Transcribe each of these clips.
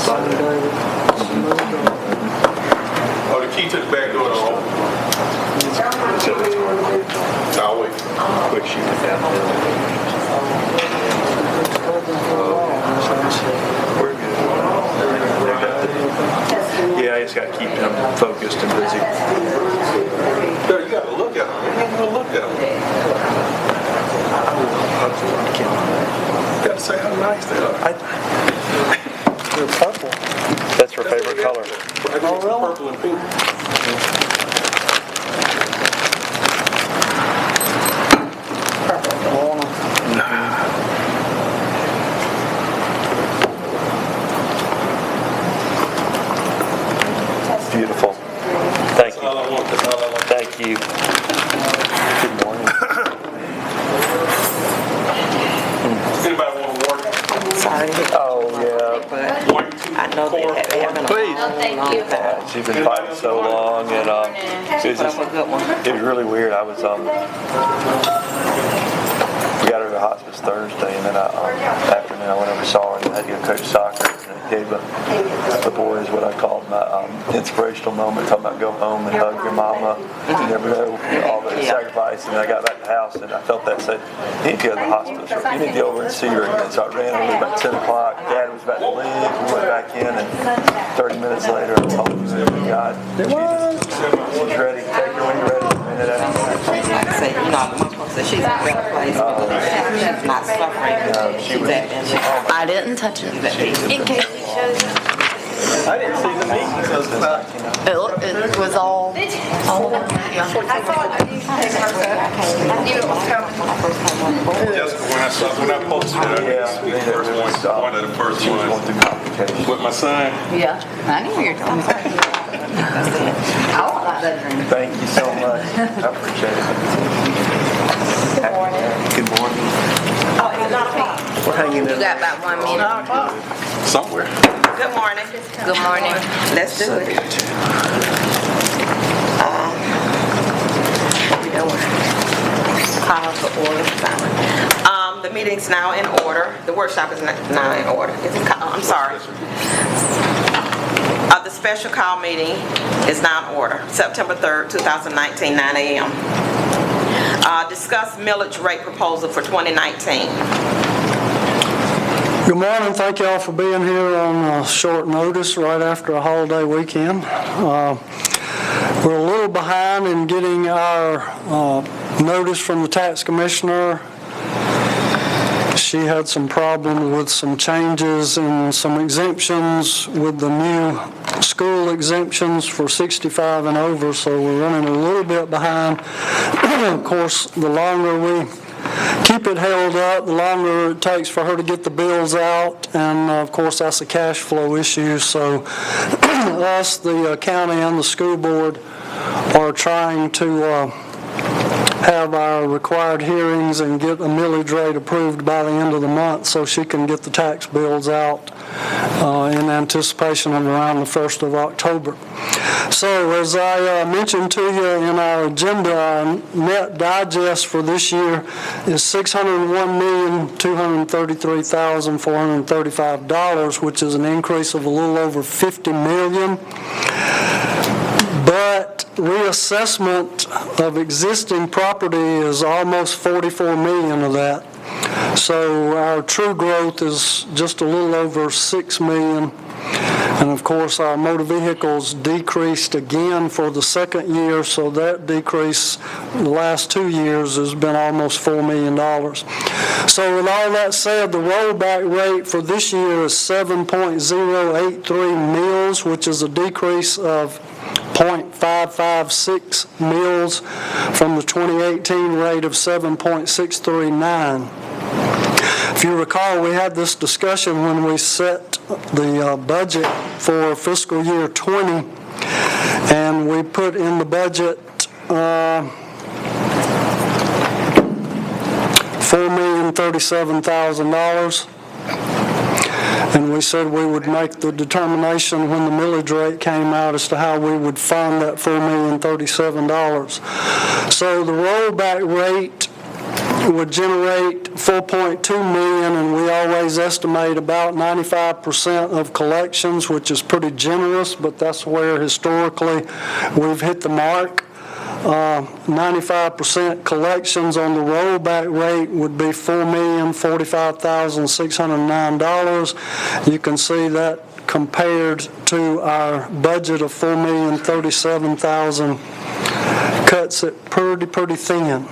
Oh, the key to the back door don't open. I'll wait. Quick shoot it down. We're good. Yeah, I just got to keep them focused and busy. No, you got to look at them. You ain't going to look at them. You got to say how nice they are. They're purple. That's her favorite color. Oh, really? Purple and pink. Beautiful. Thank you. That's all I want. Thank you. Good morning. Anybody want water? Sorry. Oh, yeah. But I know they haven't. Please. Thank you. She's been fighting so long, and it was a good one. It was really weird. I was we got her to hospice Thursday, and then afternoon I went over and saw her, and I had to go coach soccer. And it gave the boys what I called my inspirational moment, talking about go home and hug your mama. You never know all the sacrifice. And I got back to the house, and I felt that said, you need to go to the hospice. You need to go over and see her again. So I ran over about 10 o'clock. Dad was about to leave. We went back in, and 30 minutes later, I told him, God, she's ready. Take her when you're ready. And then Like I say, you know, I'm supposed to say she's in a better place because she's not suffering. She's at I didn't touch it. In case he shows you. I didn't see the meeting, so it's like, It was all yeah. I saw it. I knew it was coming. Jessica, when I posted it, one of the first ones with my son. Yeah, I knew you were telling me. I want that bedroom. thank you so much. I appreciate it. Good morning. Good morning. Oh, it's 9 o'clock. We're hanging You in got about 1 minute. Somewhere. Good morning. Good morning. Let's do it. What we doing? Call to order. The meeting's now in order. The workshop is now in order. I'm sorry. The special call meeting is now in order. September 3rd, 2019, 9 a.m. Discuss millage rate proposal for 2019. Good morning. Thank you all for being here on short notice right after a holiday weekend. We're a little behind in getting our notice from the tax commissioner. She had some problems with some changes and some exemptions with the new school exemptions for 65 and over, so we're running a little bit behind. Of course, the longer we keep it held up, the longer it takes for her to get the bills out, and of course that's a cash flow issue. So us, the county, and the school board are trying to have our required hearings and get a millage rate approved by the end of the month so she can get the tax bills out in anticipation of around the 1st of October. So as I mentioned to you in our agenda, our net digest for this year is $601,233,435, which is an increase of a little over $50 million. But reassessment of existing property is almost $44 million of that. So our true growth is just a little over $6 million. And of course our motor vehicles decreased again for the second year, so that decrease the last 2 years has been almost $4 million. So with all that said, the rollback rate for this year is 7.083 mils, which is a decrease of 0.556 mils from the 2018 rate of 7.639. If you recall, we had this discussion when we set the budget for fiscal year 20, and we put in the budget $4,037,000. And we said we would make the determination when the millage rate came out as to how we would fund that $4,037,000. So the rollback rate would generate $4.2 million, and we always estimate about 95% of collections, which is pretty generous, but that's where historically we've hit the mark. 95% collections on the rollback rate would be $4,045,609. You can see that compared to our budget of $4,037,000 cuts it pretty thin.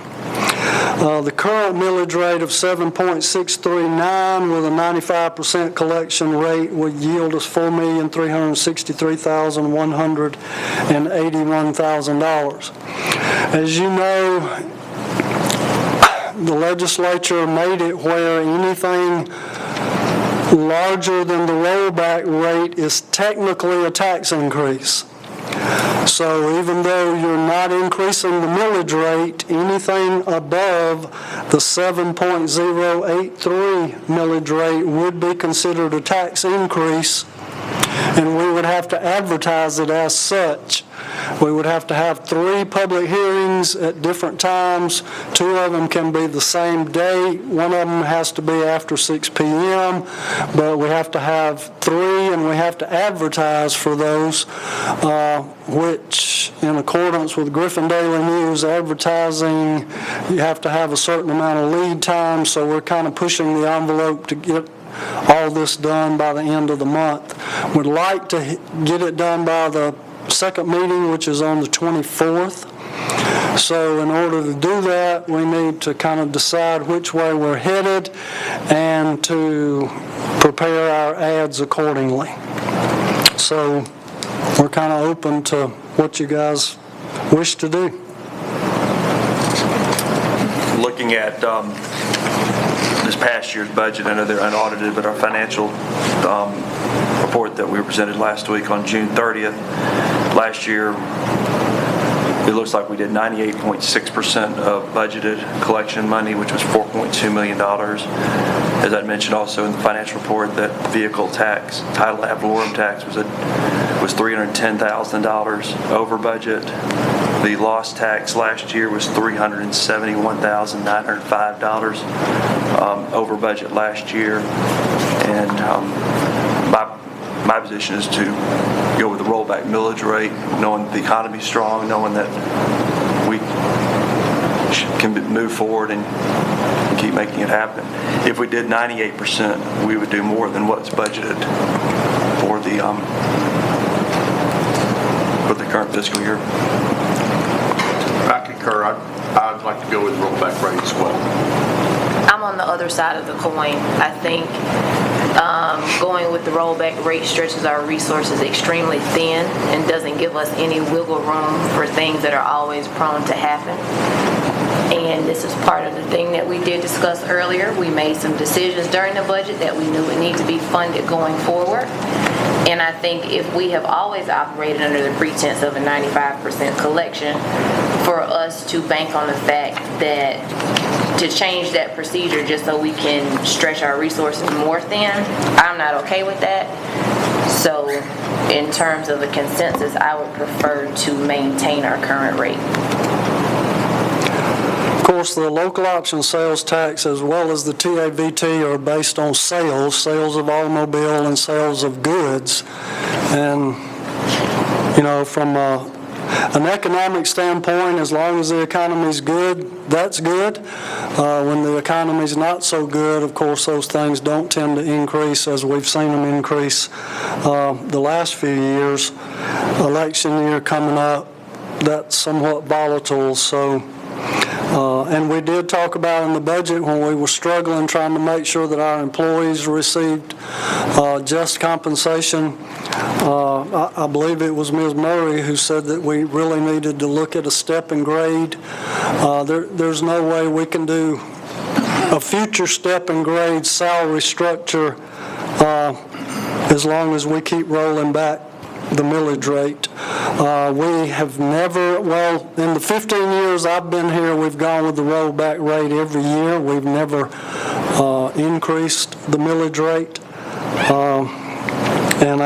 The current millage rate of 7.639 with a 95% collection rate would yield us $4,363,181,000. As you know, the legislature made it where anything larger than the rollback rate is technically a tax increase. So even though you're not increasing the millage rate, anything above the 7.083 millage rate would be considered a tax increase, and we would have to advertise it as such. We would have to have 3 public hearings at different times. 2 of them can be the same day. 1 of them has to be after 6 p.m., but we have to have 3, and we have to advertise for those, which, in accordance with Griffin Daily News, advertising, you have to have a certain amount of lead time, so we're kind of pushing the envelope to get all this done by the end of the month. We'd like to get it done by the second meeting, which is on the 24th. So in order to do that, we need to kind of decide which way we're headed and to prepare our ads accordingly. So we're kind of open to what you guys wish to do. Looking at this past year's budget, I know they're unaudited, but our financial report that we presented last week on June 30th, last year, it looks like we did 98.6% of budgeted collection money, which was $4.2 million. As I mentioned also in the financial report, that vehicle tax, title ad valorem tax, was $310,000 over budget. The loss tax last year was $371,905 over budget last year. And my position is to go with the rollback millage rate, knowing the economy's strong, knowing that we can move forward and keep making it happen. If we did 98%, we would do more than what's budgeted for the current fiscal year. I concur. I'd like to go with rollback rate as well. I'm on the other side of the coin. I think going with the rollback rate stretches our resources extremely thin and doesn't give us any wiggle room for things that are always prone to happen. And this is part of the thing that we did discuss earlier. We made some decisions during the budget that we knew would need to be funded going forward. And I think if we have always operated under the pretense of a 95% collection, for us to bank on the fact that to change that procedure just so we can stretch our resources more thin, I'm not okay with that. So in terms of a consensus, I would prefer to maintain our current rate. Of course, the local option sales tax as well as the TAVT are based on sales of automobile and sales of goods. And, you know, from an economic standpoint, as long as the economy's good, that's good. When the economy's not so good, of course, those things don't tend to increase as we've seen them increase the last few years. Election year coming up, that's somewhat volatile. So, and we did talk about in the budget when we were struggling trying to make sure that our employees received just compensation. I believe it was Ms. Murray who said that we really needed to look at a step and grade. There's no way we can do a future step and grade salary structure as long as we keep rolling back the millage rate. We have never, well, in the 15 years I've been here, we've gone with the rollback rate every year. We've never increased the millage rate. And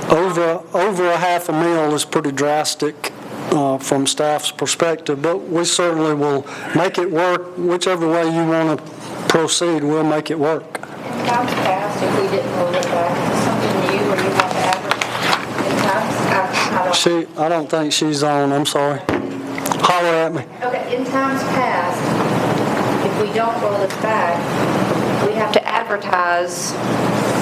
over a half a mil is pretty drastic from staff's perspective, but we certainly will make it work. Whichever way you want to proceed, we'll make it work. In times past, if we didn't roll it back, something new or you have to advertise, in times, I don't think she's on, I'm sorry. Holler at me. Okay, in times past, if we don't roll it back, we have to advertise,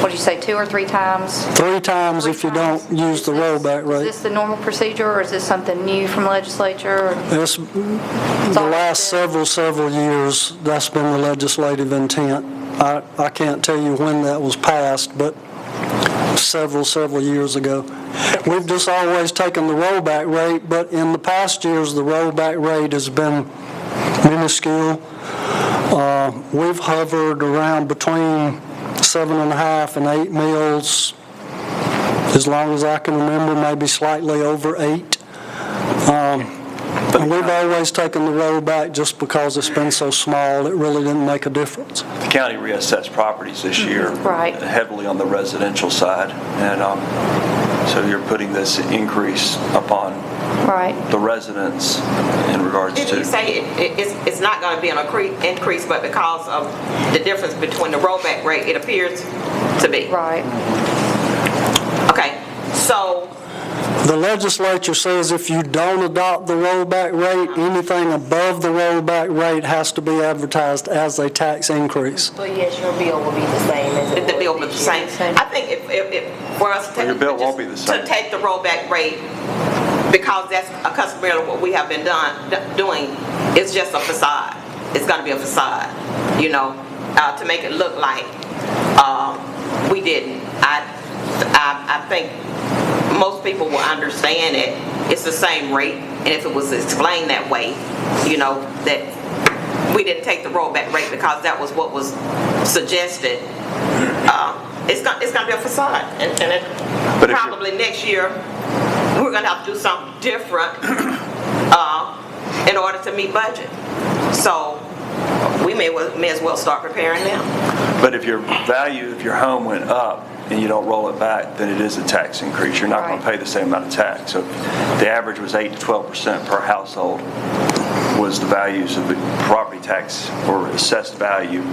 what did you say, 2 or 3 times? 3 times if you don't use the rollback Is rate. this the normal procedure, or is this something new from legislature? It's the last several years, that's been the legislative intent. I can't tell you when that was passed, but several years ago. We've just always taken the rollback rate, but in the past years, the rollback rate has been minuscule. We've hovered around between 7.5 and 8 meals, as long as I can remember, maybe slightly over 8. And we've always taken the rollback just because it's been so small, it really didn't make a difference. The county reassessed properties this year Right. heavily on the residential side, and so you're putting this increase upon Right. the residents in regards Did you to. say it's not going to be an increase, but because of the difference between the rollback rate, it appears to be? Right. Okay, so, The legislature says if you don't adopt the rollback rate, anything above the rollback rate has to be advertised as a tax increase. But yes, your bill will be the same as it the was bill was the this same. year. I think if for us to Your bill won't be the same. to take the rollback rate, because that's a customary what we have been doing, it's just a facade. It's going to be a facade, to make it look like we didn't. I think most people will understand it. It's the same rate, and if it was explained that way, that we didn't take the rollback rate because that was what was suggested. It's going to be a facade, and But if probably next year we're going to have to do something different in order to meet budget. So we may as well start preparing now. But if your value of your home went up and you don't roll it back, then it is a tax increase. You're not going to pay the same amount of tax. So the average was 8 to 12% per household was the values of the property tax or assessed value.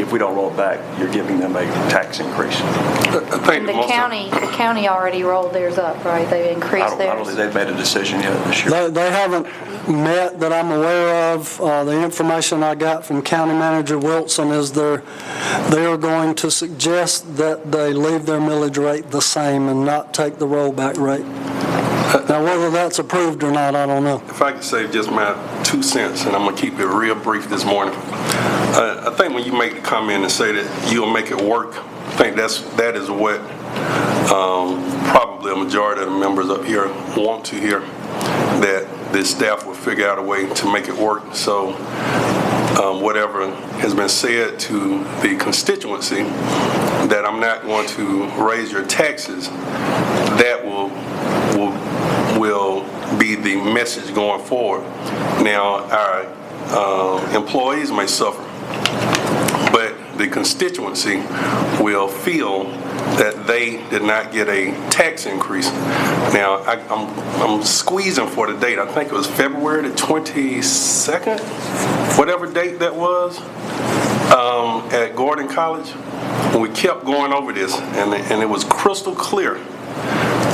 If we don't roll it back, you're giving them a tax increase. I think The county already rolled theirs up, right? They I increased don't theirs. think they've made a decision yet this year. They haven't met that I'm aware of. The information I got from County Manager Wilson is they are going to suggest that they leave their millage rate the same and not take the rollback rate. Now, whether that's approved or not, I don't know. If I could say just my 2 cents, and I'm going to keep it real brief this morning. I think when you make the comment and say that you'll make it work, I think that is what probably a majority of the members up here want to hear, that the staff will figure out a way to make it work. So whatever has been said to the constituency, that I'm not going to raise your taxes, that will be the message going forward. Now, our employees may suffer, but the constituency will feel that they did not get a tax increase. Now, I'm squeezing for the date. I think it was February the 22nd, whatever date that was, at Gordon College. And we kept going over this, and it was crystal clear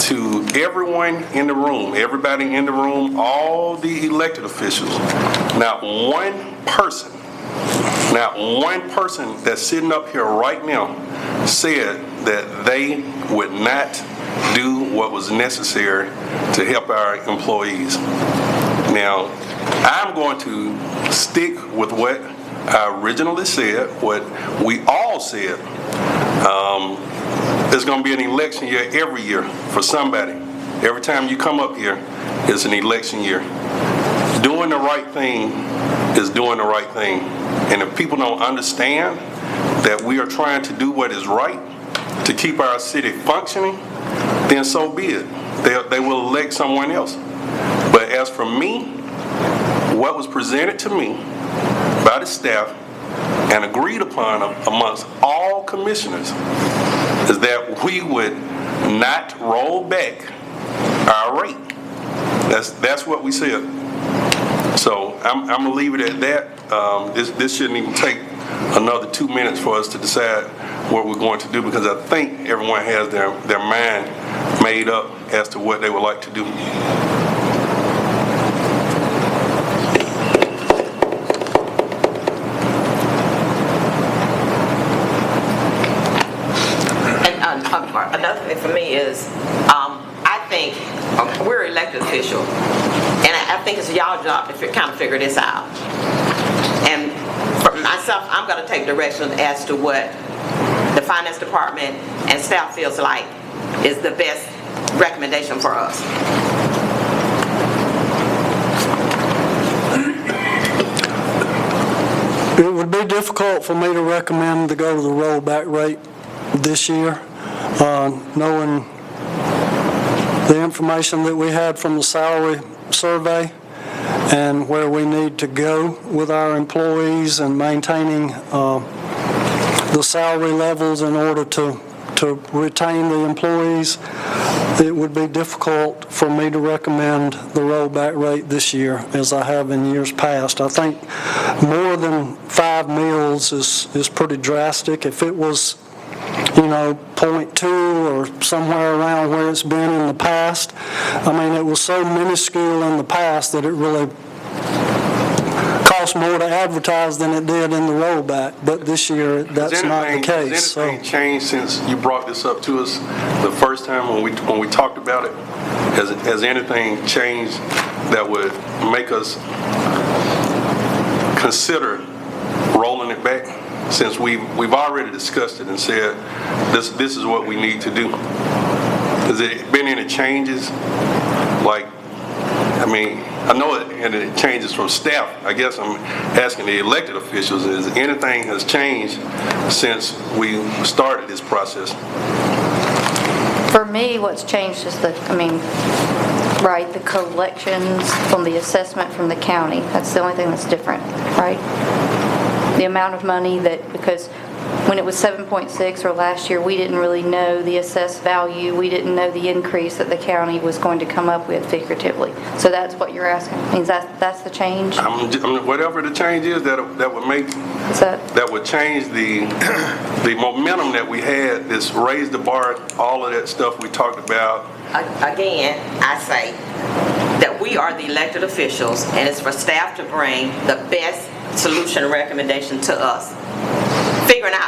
to everyone in the room, everybody in the room, all the elected officials, not one person that's sitting up here right now said that they would not do what was necessary to help our employees. Now, I'm going to stick with what I originally said, what we all said. There's going to be an election year every year for somebody. Every time you come up here, it's an election year. Doing the right thing is doing the right thing. And if people don't understand that we are trying to do what is right to keep our city functioning, then so be it. They will elect someone else. But as for me, what was presented to me by the staff and agreed upon amongst all commissioners is that we would not roll back our rate. That's what we said. So I'm gonna leave it at that. This shouldn't even take another 2 minutes for us to decide what we're going to do, because I think everyone has their mind made up as to what they would like to do. And another thing for me is, I think we're elected officials, and I think it's y'all job to kind of figure this out. And for myself, I'm going to take direction as to what the finance department and staff feels like is the best recommendation for us. It would be difficult for me to recommend to go to the rollback rate this year, knowing the information that we had from the salary survey and where we need to go with our employees and maintaining the salary levels in order to retain the employees. It would be difficult for me to recommend the rollback rate this year as I have in years past. I think more than 5 meals is pretty drastic. If it was 0.2 or somewhere around where it's been in the past. I mean, it was so minuscule in the past that it really cost more to advertise than it did in the rollback. But this year, that's not the case. Has anything changed since you brought this up to us the first time when we talked about it? Has anything changed that would make us consider rolling it back? Since we've already discussed it and said this is what we need to do. Has there been any changes? Like, I mean, I know it changes from staff. I guess I'm asking the elected officials, is anything has changed since we started this process? For me, what's changed is the collections from the assessment from the county. That's the only thing that's different, right? The amount of money because when it was 7.6 or last year, we didn't really know the assessed value. We didn't know the increase that the county was going to come up with figuratively. So that's what you're asking. Means that's the change? Whatever the change is that would make, that would change the momentum that we had, this raise the bar, all of that stuff we talked about. Again, I say that we are the elected officials, and it's for staff to bring the best solution recommendation to us. Figuring out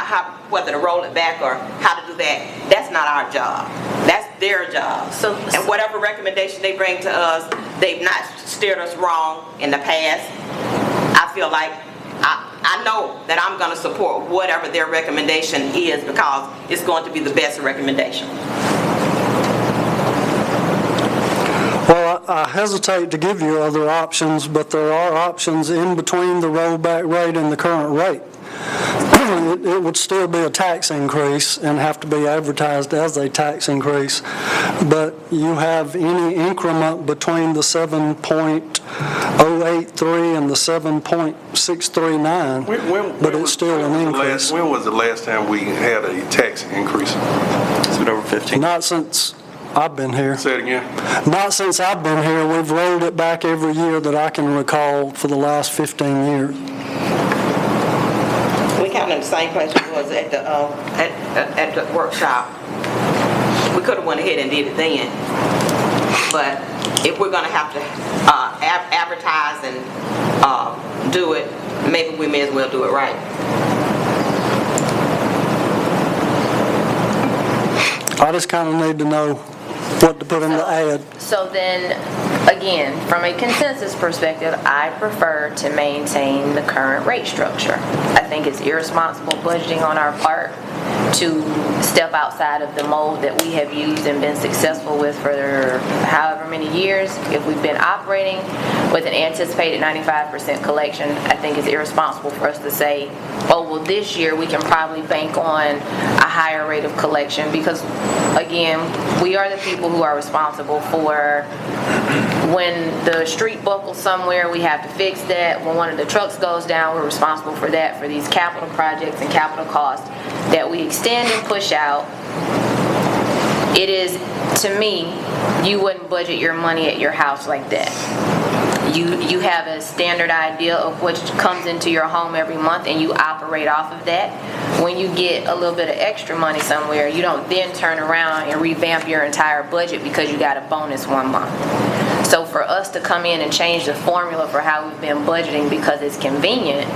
whether to roll it back or how to do that's not our job. That's their job. And whatever recommendation they bring to us, they've not steered us wrong in the past. I feel like I know that I'm going to support whatever their recommendation is, because it's going to be the best recommendation. Well, I hesitate to give you other options, but there are options in between the rollback rate and the current rate. It would still be a tax increase and have to be advertised as a tax increase, but you have any increment between the 7.083 and the 7.639, but it's still an increase. When was the last time we had a tax increase? Is it over 15? Not since I've been here. Say it again. Not since I've been here. We've rolled it back every year that I can recall for the last 15 years. We kind of in the same place we was at the workshop. We could have went ahead and did it then, but if we're going to have to advertise and do it, maybe we may as well do it right. I just kind of need to know what to put in the ad. So then, again, from a consensus perspective, I prefer to maintain the current rate structure. I think it's irresponsible budgeting on our part to step outside of the mold that we have used and been successful with for however many years. If we've been operating with an anticipated 95% collection, I think it's irresponsible for us to say, oh, well, this year we can probably bank on a higher rate of collection, because, again, we are the people who are responsible for when the street buckles somewhere, we have to fix that. When one of the trucks goes down, we're responsible for that, for these capital projects and capital costs that we extend and push out. It is to me, you wouldn't budget your money at your house like that. You have a standard idea of what comes into your home every month, and you operate off of that. When you get a little bit of extra money somewhere, you don't then turn around and revamp your entire budget because you got a bonus one month. So for us to come in and change the formula for how we've been budgeting because it's convenient,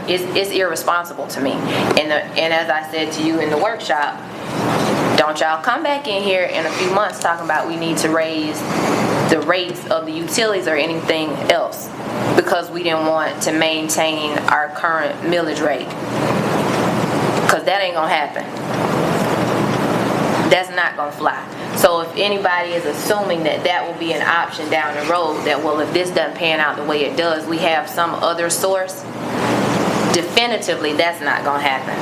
it's irresponsible to me. And as I said to you in the workshop, don't y'all come back in here in a few months talking about we need to raise the rates of the utilities or anything else because we didn't want to maintain our current millage rate. Because that ain't gonna happen. That's not gonna fly. So if anybody is assuming that that will be an option down the road, that well, if this doesn't pan out the way it does, we have some other source, definitively that's not gonna happen.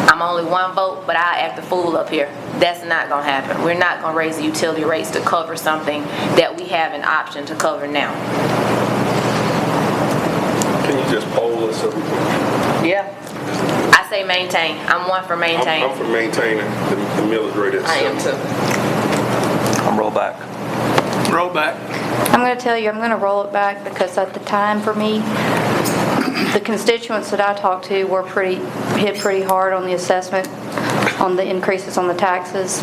I'm only one vote, but I act a fool up here. That's not gonna happen. We're not gonna raise the utility rates to cover something that we have an option to cover now. Can you just poll us so we can? Yeah. I say maintain. I'm one for maintain. I'm for maintaining the millage rate itself. I am too. I'm roll back. Roll back. I'm going to tell you, I'm going to roll it back because at the time for me, the constituents that I talked to were hit pretty hard on the assessment, on the increases on the taxes.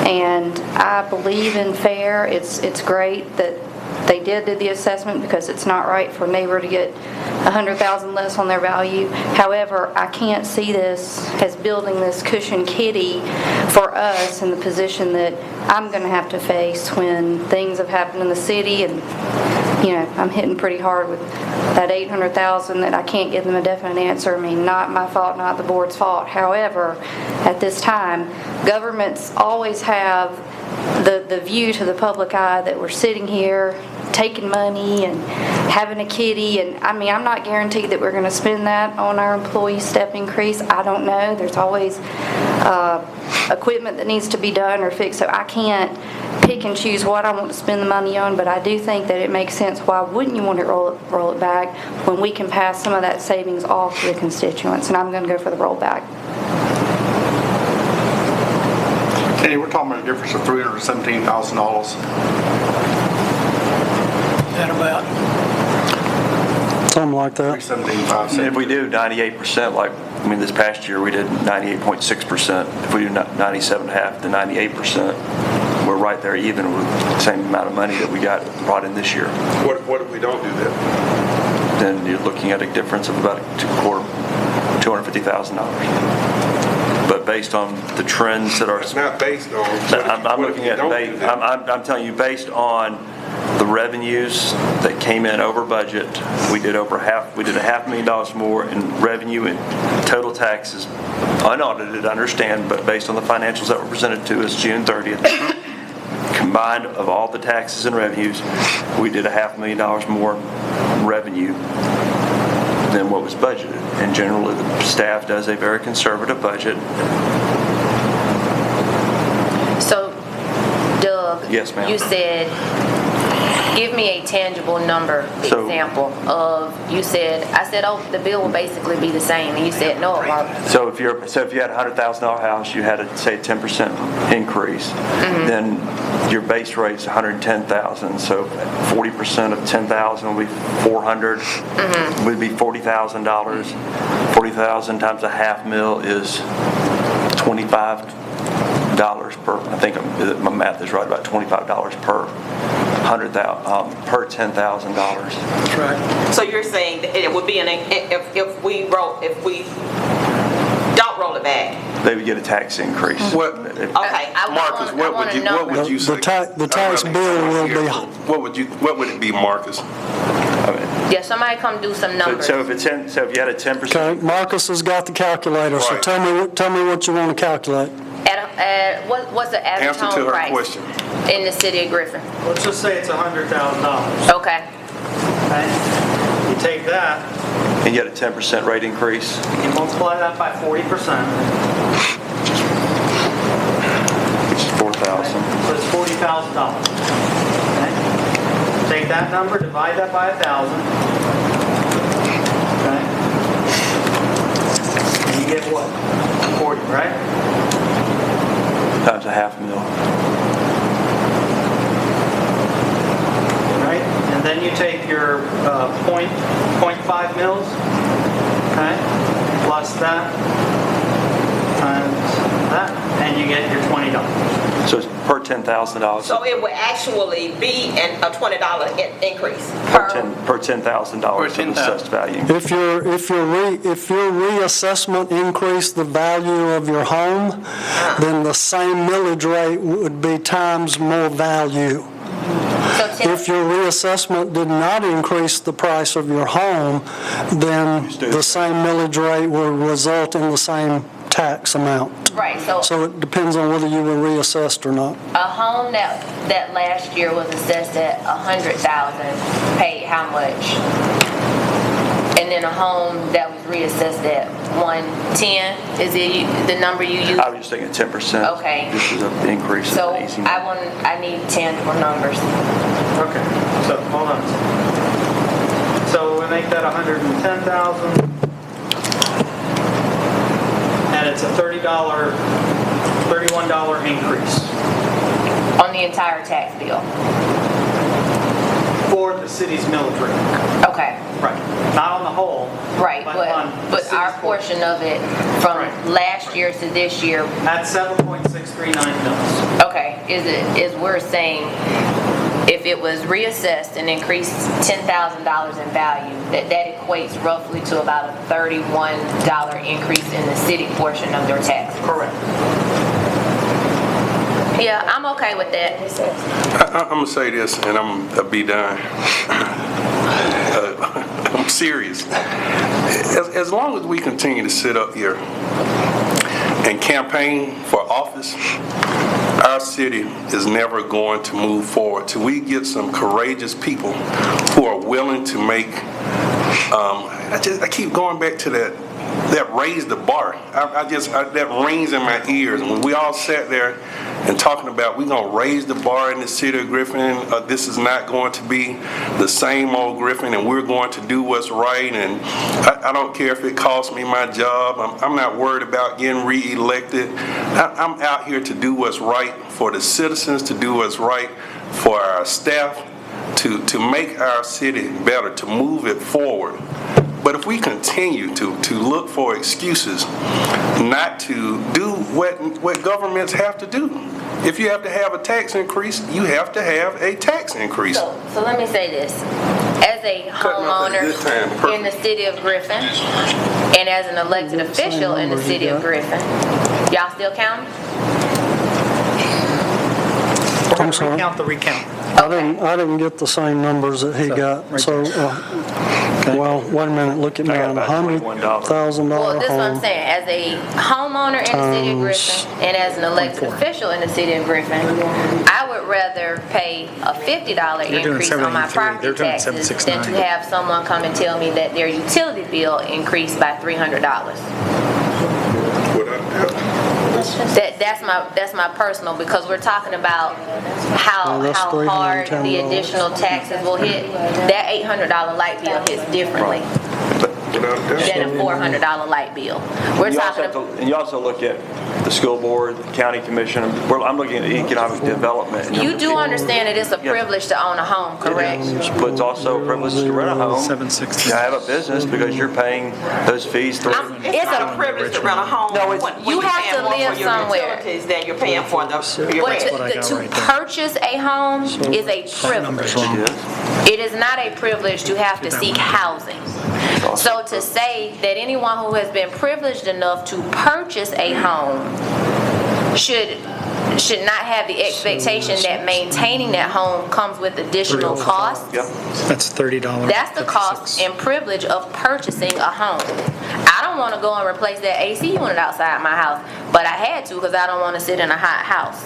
And I believe in fair. It's great that they did the assessment because it's not right for a neighbor to get $100,000 less on their value. However, I can't see this as building this cushion kitty for us in the position that I'm going to have to face when things have happened in the city and, you know, I'm hitting pretty hard with that $800,000 that I can't give them a definite answer. I mean, not my fault, not the board's fault. However, at this time, governments always have the view to the public eye that we're sitting here taking money and having a kitty, and I mean, I'm not guaranteed that we're going to spend that on our employee step increase. I don't know. There's always equipment that needs to be done or fixed, so I can't pick and choose what I want to spend the money on, but I do think that it makes sense. Why wouldn't you want to roll it back when we can pass some of that savings off to the constituents? And I'm going to go for the rollback. Kenny, we're talking about a difference of $317,000. That about Something like that. 317,500. If we do 98%, like, I mean, this past year we did 98.6%. If we do 97.5 to 98%, we're right there even with the same amount of money that we got brought in this year. What if we don't do that? Then you're looking at a difference of about $250,000. But based on the trends that are, It's not based on. I'm looking at, I'm telling you, based on the revenues that came in over budget, we did $500,000 more in revenue and total taxes, unaudited, understand, but based on the financials that were presented to us June 30th, combined of all the taxes and revenues, we did $500,000 more revenue than what was budgeted. And generally, the staff does a very conservative budget. So, Doug, Yes, ma'am. you said, give me a tangible number example of, I said, oh, the bill will basically be the same, and you said, no, it won't. So if you had a $100,000 house, you had a, say, a 10% increase, then your base rate's $110,000. So 40% of $10,000 will be $400. Would be $40,000. 40,000 times a $500,000 is $25 per. I think my math is right, about $25 per $100,000 per $10,000. That's right. So you're saying that it would be if we don't roll it back. They would get a tax increase. What, Okay. Marcus, what would you say? The tax bill will be. What would it be, Marcus? Yeah, somebody come do some numbers. So if you had a 10%. Okay, Marcus has got the calculator, so Right. tell me what you want to calculate. What's the average Answer to home her price question. in the city of Griffin? Let's just say it's $100,000, Okay. okay? You take that, And you get a 10% rate increase. you multiply that by 40%, Which is $4,000. so it's $40,000. Okay? Take that number, divide that by 1,000. Okay? And you get what? 40, right? Times a $500,000. you get your $20. So it's per $10,000. So it would actually be a $20 increase. Per $10,000 in assessed value. If your reassessment increased the value of your home, then the same millage rate would be times more value. If your reassessment did not increase the price of your home, then the same millage rate will result in the same tax amount. Right, So it depends on whether you were reassessed or not. a home that last year was assessed at $100,000 paid how much? And then a home that was reassessed at $110, is it the number you use? I was just thinking 10%. Okay. This is an increase. So in easy I need tangible numbers. Okay, so hold on. So we make that 110,000. And it's a $31 increase On the entire tax bill. for the city's millage rate. Okay, Right, not on the whole. right, on the but our city's portion of it from Right. last year to this year, At 7.639 mils. okay, is we're saying if it was reassessed and increased $10,000 in value, that equates roughly to about a $31 increase in the city portion of their tax. Correct. Yeah, I'm okay with that. I'm gonna say this, and I'll be done. I'm serious. As long as we continue to sit up here and campaign for office, our city is never going to move forward till we get some courageous people who are willing to make. I keep going back to that raised the bar. That rings in my ears. And when we all sat there and talking about we're gonna raise the bar in the city of Griffin, this is not going to be the same old Griffin, and we're going to do what's right. And I don't care if it costs me my job. I'm not worried about getting reelected. I'm out here to do what's right for the citizens, to do what's right for our staff, to make our city better, to move it forward. But if we continue to look for excuses not to do what governments have to do, if you have to have a tax increase, you have to have a tax increase. So let me say this. As a homeowner in the city of Griffin and as an elected official in the city of Griffin, y'all still counting? We're going I'm to sorry? recount the recount. I didn't get the same numbers that he got, so, well, wait a minute, look at me, I got on a about $100,000 Well, this is what I'm home. saying. As a homeowner in the city of Griffin and as an elected official in the city of Griffin, I would rather pay a $50 increase on my property taxes than to have someone come and tell me that their utility bill increased by $300. That's my personal, because we're talking about how Well, that's hard the $310. additional taxes will hit. That $800 light bill hits differently than a $400 light bill. We're talking about. And you also look at the school board, the county commission. I'm looking at economic development. You do understand that it's a privilege to own a home, correct? But it's also a privilege to rent a home. To have a business because you're paying those fees through. It's not a privilege to rent a home. No, it's- when You you're have paying to more live for your somewhere. utilities than you're paying for your rent. To purchase a home is a privilege. It is not a privilege to have to seek housing. So to say that anyone who has been privileged enough to purchase a home should not have the expectation that maintaining that home comes with additional costs. Yep. That's $30. That's the cost and privilege of purchasing a home. I don't want to go and replace that AC unit outside my house, but I had to because I don't want to sit in a hot house.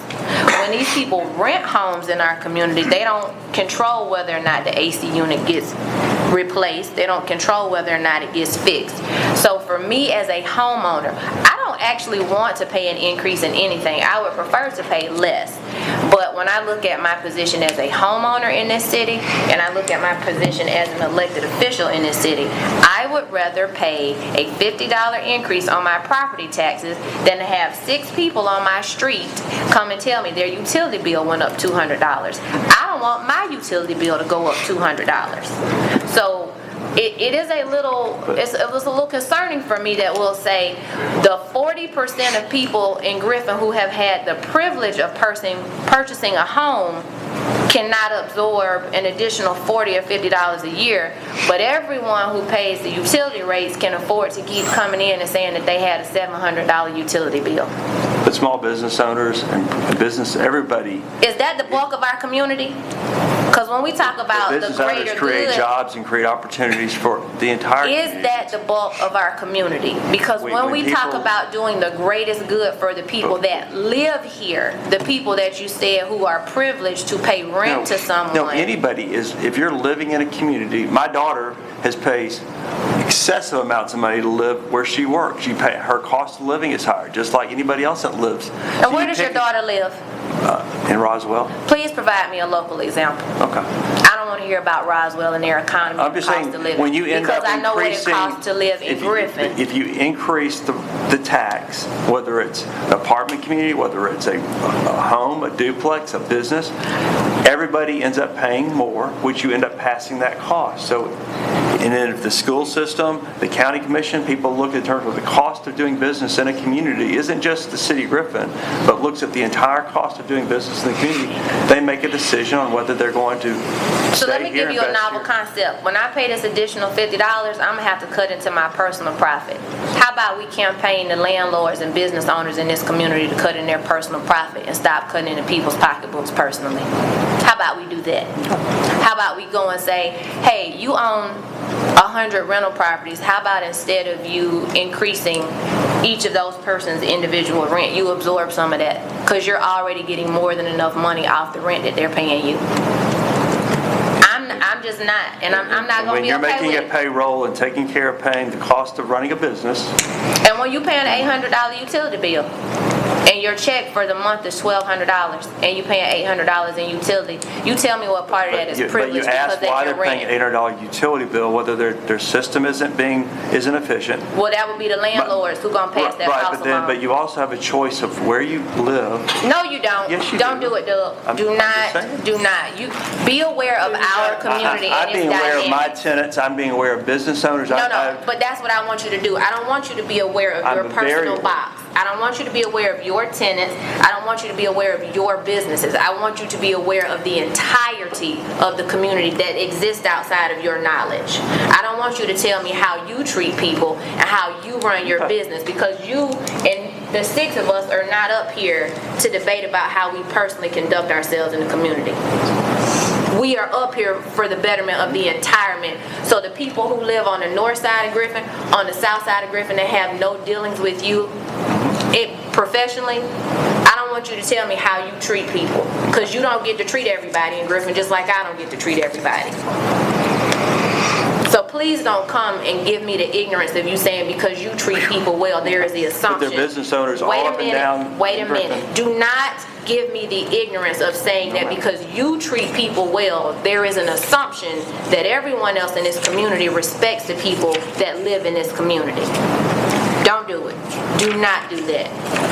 When these people rent homes in our community, they don't control whether or not the AC unit gets replaced. They don't control whether or not it gets fixed. So for me as a homeowner, I don't actually want to pay an increase in anything. I would prefer to pay less. But when I look at my position as a homeowner in this city, and I look at my position as an elected official in this city, I would rather pay a $50 increase on my property taxes than to have 6 people on my street come and tell me their utility bill went up $200. I don't want my utility bill to go up $200. So it is a little, it was a little concerning for me that we'll say the 40% of people in Griffin who have had the privilege of purchasing a home cannot absorb an additional $40 or $50 a year, but everyone who pays the utility rates can afford to keep coming in and saying that they had a $700 utility bill. But small business owners and business, everybody. Is that the bulk of our community? Because when we talk about the Business owners greater create good, jobs and create opportunities for the entire community. is that the bulk of our community? Because when we talk people- about doing the greatest good for the people that live here, the people that you said who are privileged to pay rent to someone. No, anybody is, if you're living in a community, my daughter has paid excessive amounts of money to live where she works. Her cost of living is higher, just like anybody else that lives. And where does your daughter live? In Roswell. Please provide me a local example. Okay. I don't want to hear about Roswell and their economy I'm and just cost saying, of living. when you end up because I know what it increasing, costs to live in Griffin. if you increase the tax, whether it's an apartment community, whether it's a home, a duplex, a business, everybody ends up paying more, which you end up passing that cost. So, and then if the school system, the county commission, people look in terms of the cost of doing business in a community, isn't just the city of Griffin, but looks at the entire cost of doing business in the community, they make a decision on whether they're going to So let stay me here, give you a invest novel here. concept. When I pay this additional $50, I'm going to have to cut into my personal profit. How about we campaign the landlords and business owners in this community to cut in their personal profit and stop cutting into people's pocketbooks personally? How about we do that? How about we go and say, hey, you own 100 rental properties. How about instead of you increasing each of those persons' individual rent, you absorb some of that because you're already getting more than enough money off the rent that they're paying you. I'm just not, and I'm not going to be okay with it. When you're making a payroll and taking care of paying the cost of running a business, And when you pay an $800 utility bill, and your check for the month is $1,200, and you paying $800 in utility, you tell me what part of that is but you privilege because ask why they they're can paying rent. $800 utility bill, whether their system isn't efficient. Well, that would be the landlords who gonna pass that Right, house but along. you also have a choice of where you live. No, you don't. Yes, you Don't do. do it, Doug. I'm Do just not, saying. do not. You be aware of our community I'm and being its aware of my dynamics. tenants, I'm being aware of business owners. No, but that's what I want you to do. I don't want you to be aware of your I'm very personal aware. box. I don't want you to be aware of your tenants. I don't want you to be aware of your businesses. I want you to be aware of the entirety of the community that exists outside of your knowledge. I don't want you to tell me how you treat people and how you run your business, because you and the six of us are not up here to debate about how we personally conduct ourselves in the community. We are up here for the betterment of the entirement. So the people who live on the north side of Griffin, on the south side of Griffin, that have no dealings with you professionally, I don't want you to tell me how you treat people, because you don't get to treat everybody in Griffin just like I don't get to treat everybody. So please don't come and give me the ignorance of you saying because you treat people well, there is the assumption. they're business owners all Wait a up and minute, down wait a Griffin. minute. Do not give me the ignorance of saying that because you treat people well, there is an assumption that everyone else in this community respects the people that live in this community. Don't do it. Do not do that.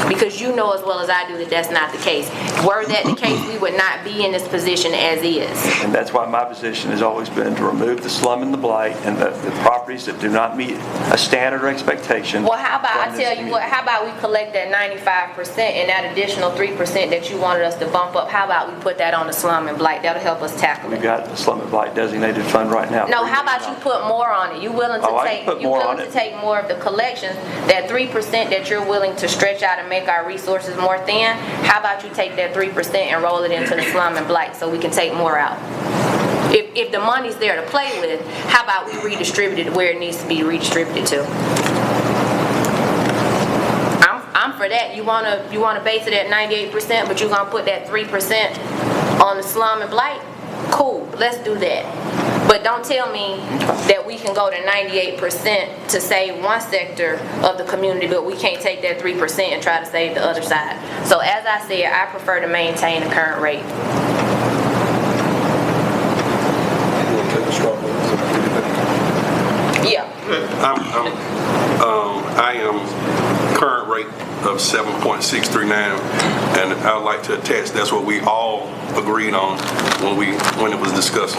Because you know as well as I do that that's not the case. Were that the case, we would not be in this position as is. And that's why my position has always been to remove the slum and the blight and the properties that do not meet a standard or expectation. Well, how about, from I this tell you what, community. how about we collect that 95% and that additional 3% that you wanted us to bump up, how about we put that on the slum and blight? That'll help us tackle We've it. got the slum and blight designated fund right now. No, how about you put more on it? You willing to Oh, I can take, put you more willing on to it. take more of the collections, that 3% that you're willing to stretch out and make our resources more thin? How about you take that 3% and roll it into the slum and blight so we can take more out? If the money's there to play with, how about we redistribute it where it needs to be redistributed to? I'm for that. You wanna base it at 98%, but you're gonna put that 3% on the slum and blight? Cool, let's do that. But don't tell me that we can go to 98% to save one sector of the community, but we can't take that 3% and try to save the other side. So as I said, I prefer to maintain the current rate. Yeah. I am current rate of 7.639, and I would like to attach, that's what we all agreed on when it was discussed.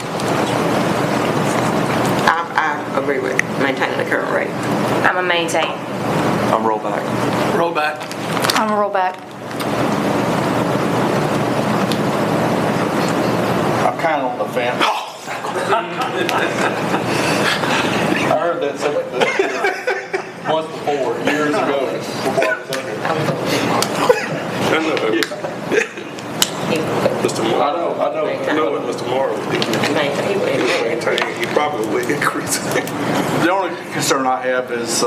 I agree with maintaining the current rate. I'm a maintain. I'm roll back. Roll back. I'm gonna roll back. I'm kind of on the fence. I heard that once before, years ago, before I was up here. I know. Mr. Moore. I know. What Mr. Moore was thinking. Maintain. He would maintain, he probably would increase it. The only concern I have is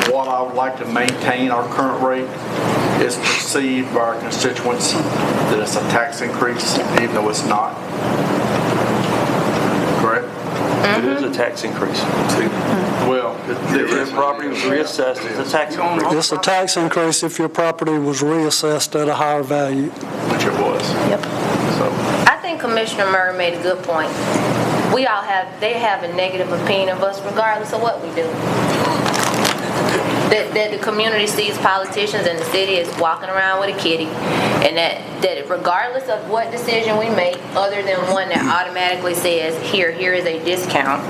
what I would like to maintain our current rate is perceived by our constituents that it's a tax increase, even though it's not. Correct? It is a tax increase. Well, If your property was reassessed, it's a tax increase. It's a tax increase if your property was reassessed at a higher value. which it was. Yep. So, I think Commissioner Murray made a good point. They have a negative opinion of us regardless of what we do. That the community sees politicians and the city is walking around with a kitty, and that regardless of what decision we make, other than one that automatically says, here is a discount,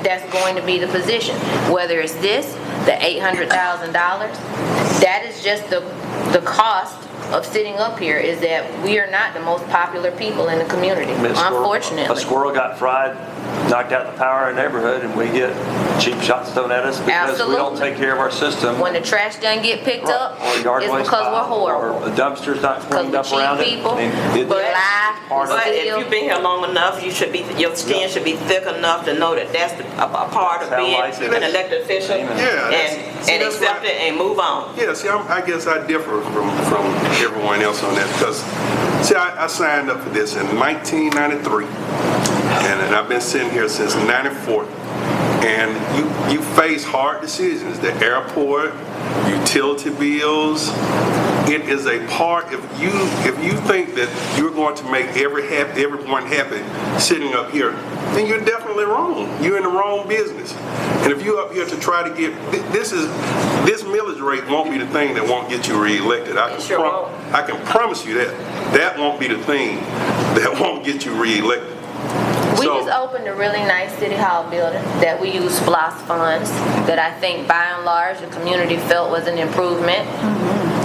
that's going to be the position. Whether it's this, the $800,000, that is just the cost of sitting up here, is that we are not the most popular people in the community, unfortunately. A squirrel got fried, knocked out the power in the neighborhood, and we get cheap shots thrown at us because we don't take care of our system. When the trash doesn't get picked up, Or yard it's waste because we're pile, horrible. Or the dumpster's not Because cleaned we're up around cheap it. people, I mean, we it's lie, part of But if steal. you've been here long enough, your skin should be thick enough to know that that's a part of That's how being life is. an elected official, Amen. Yeah, and that's accept why- it and move on. Yeah, see, I guess I differ from everyone else on that because, see, I signed up for this in 1993, and I've been sitting here since '94. And you face hard decisions. The airport, utility bills. It is a part. If you think that you're going to make everyone happy sitting up here, then you're definitely wrong. You're in the wrong business. And if you're up here to try to get this millage rate won't be the thing that won't get you reelected. It sure won't. I can promise you that won't be the thing that won't get you reelected. We So- just opened a really nice city hall building that we use SPLOST funds, that I think by and large the community felt was an improvement.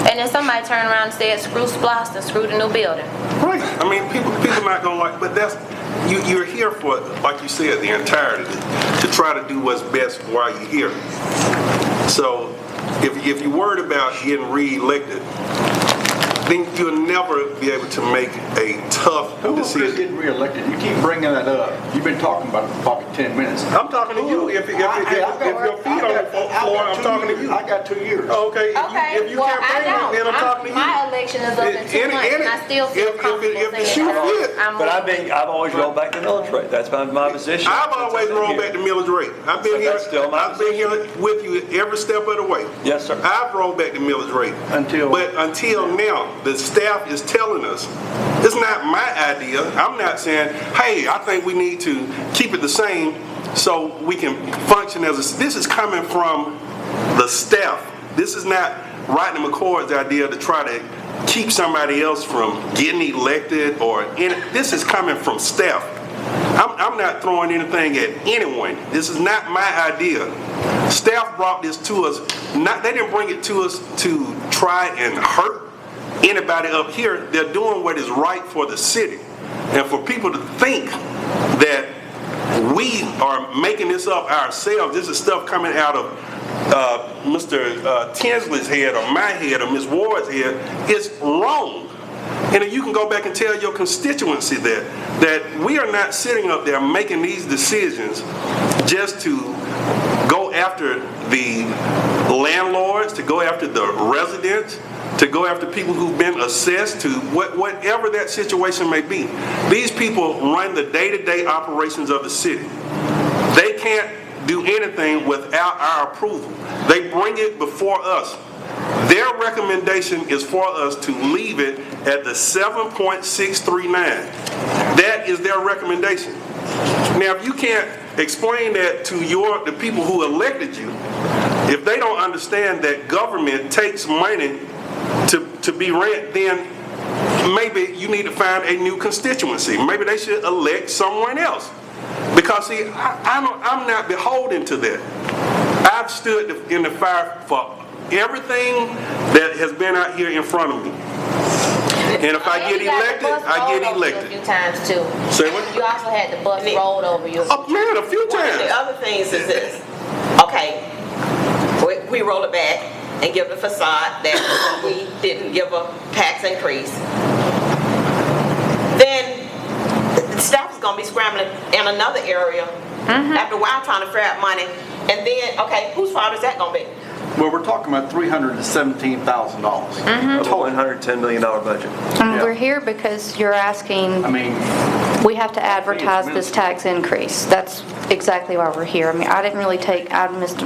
And then somebody turned around and said, screw SPLOST and screw the new building. Right. I mean, people not gonna like, but that's you're here for, like you said, the entirety to try to do what's best while you're here. So if you're worried about getting reelected, then you'll never be able to make a tough who is decision. getting reelected? You keep bringing that up. You've been talking about it for probably 10 minutes. I'm talking to you. If your feet on the floor, I'm talking to you. I got 2 years. Okay. Okay, If you well, campaign, I then I'm talking to you. My election is up in 2 months, and I still feel comfortable if the saying shoe that fit. But I've always rolled back the millage rate. That's been my position. I've always rolled back the millage rate. I've been So here. that's still my I've been here with you every step of the way. Yes, sir. I've rolled back the millage rate. Until now, the staff is telling us it's not my idea. I'm not saying, hey, I think we need to keep it the same so we can function as a. This is coming from the staff. This is not Rodney McCord's idea to try to keep somebody else from getting elected this is coming from staff. I'm not throwing anything at anyone. This is not my idea. Staff brought this to us. They didn't bring it to us to try and hurt anybody up here. They're doing what is right for the city. And for people to think that we are making this up ourselves, this is stuff coming out of Mr. Tinsley's head or my head or Ms. Ward's head, is wrong. And you can go back and tell your constituency that we are not sitting up there making these decisions just to go after the landlords, to go after the residents, to go after people who've been assessed, to whatever that situation may be. These people run the day-to-day operations of the city. They can't do anything without our approval. They bring it before us. Their recommendation is for us to leave it at the 7.639. That is their recommendation. Now, if you can't explain that to the people who elected you, if they don't understand that government takes money to be rent, then maybe you need to find a new constituency. Maybe they should elect someone else. Because see, I'm not beholden to that. I've stood in the fire for everything that has been out here in front of me. And if I get elected, I get elected. A few times too. Say what? You also had the bus rolled over you. Oh man, a few One of the times. other things is this, okay, we roll it back and give the facade that we didn't give a tax increase. Then the staff is gonna be scrambling in another area after a while trying to figure out money. And then, okay, whose fault is that gonna be? Well, we're talking about $317,000. Of a $110 million budget. And we're here because you're asking, I mean, we have to advertise this tax increase. That's exactly why we're here. I mean, I didn't really I missed the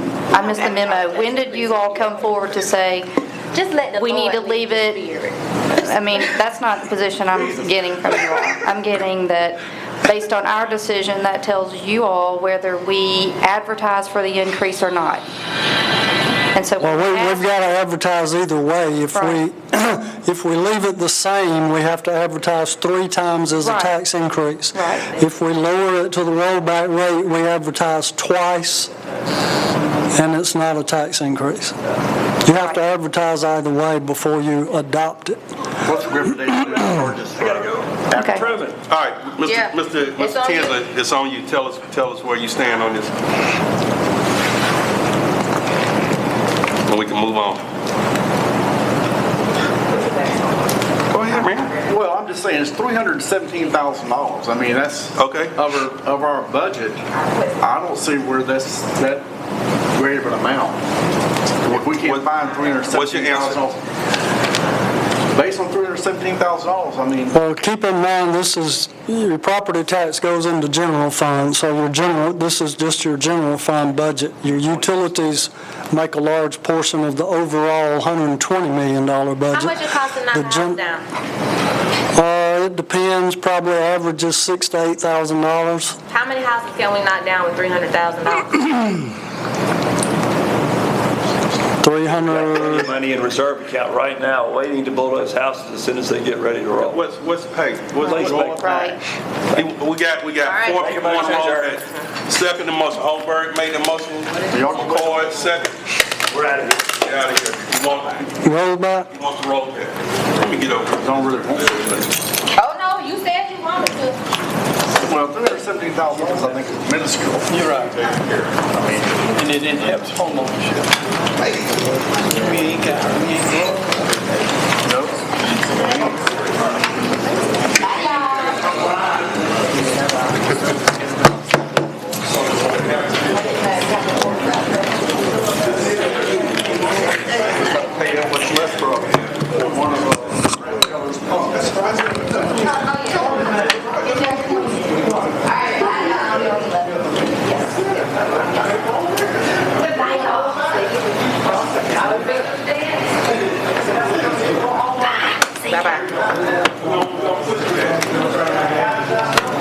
memo. When did you all come forward to say, Just let the we need to Lord leave lead it? the spirit. I mean, that's not the position I'm getting from you all. I'm getting that based on our decision, that tells you all whether we advertise for the increase or not. And so Well, we've got to advertise either way. If Right. if we leave it the same, we have to advertise 3 times as a Right. tax increase. Right. If we lower it to the rollback rate, we advertise twice, and it's not a tax increase. You have to advertise either way before you adopt it. what's the Griffin Day charges for? Okay. All right, Yeah. Mr. It's on you. Tinsley, it's on you. Tell us where you stand on this. And we can move on. Go ahead, man. Well, I'm just saying, it's $317,000. I mean, that's Okay. of our budget. I don't see where that's that great of an amount. If we can't find What's your answer? $317,000, based on $317,000, I mean, Well, keep in mind, your property tax goes into general fund, so this is just your general fund budget. Your utilities make a large portion of the overall $120 million budget. How much it costs to knock The a house gen- down? It depends, probably averages $6,000 to $8,000. How many houses can we knock down with $300,000? 300, Money in reserve account right now, waiting to build those houses as soon as they get ready to roll. What's pay? What's Please roll? make- Right. We got All right. four Make a people on the motion, roll. adjourn. Second the motion. Holberg made the motion. McCoy second. We're out of here. Get out of here. rollback. He wants to roll back. Let me get over here. don't really want to. Oh, no, you said you wanted to. Well, $317,000, I think, is minuscule. You're right. And it didn't have home ownership. We ain't got. Pay that much less for one of Bye-bye.